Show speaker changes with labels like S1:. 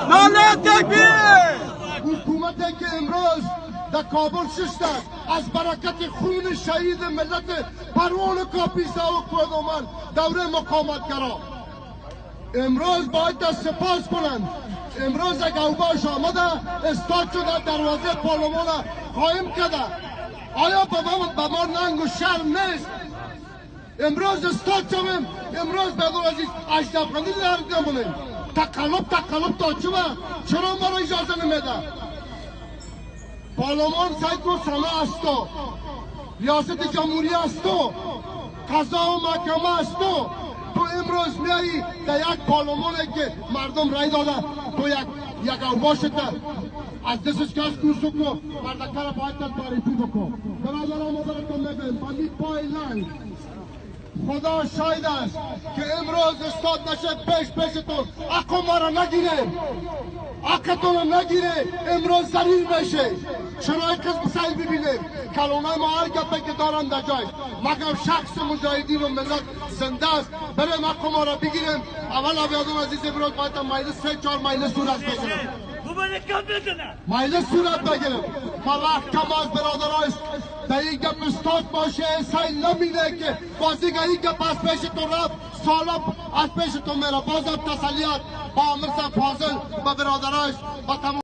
S1: نعره تکبیر.
S2: حکومتی که امروز در کابل ششته از برکت خون شهید ملت پروان کاپیسا و کودمان دوره مقاومتگرا امروز باید سپاس کنند. امروز یک اوباش آمده استاد شده دروازه پارلمان قایم کرده. آیا به ما ننگ و شرم نیست؟ امروز استاد شویم، امروز بدون عزیز اشرفخانی درد نمونیم. تقلب تا چرا ما را اجازه نمیده؟ پارلمان سعی کن سنا است تو، ریاست جمهوری است تو، قضا و محکمه است تو امروز میایی در یک پارلمانی که مردم رای داده تو یک اوباشت از دستش کس کوسو کو مردکه را باید معرفی بکن. برادران ما براتون میگم بندی پای لنگ خدا شاید است که امروز استاد نشه پیشتون حق ما را نگیره، حقتون را نگیره. امروز ضریر بشه. شرایط مسائل ببینیم کلونای ما هر گپی که دارن در جای مگر شخص مجاهدین و ملت زنده است. بریم حق ما را بگیریم. اول آبیادون عزیز امروز باید مجلس 3-4 مجلس صورت بگیریم. مجلس صورت بگیریم. ما وقت کم از برادران در این گپ استاد باشه سیل نمینه که بازیگه این گپ از پیشتون رفت سالب از پیشتون میره. بازم تسلیت با امیر صاحب فاضل و برادرانش و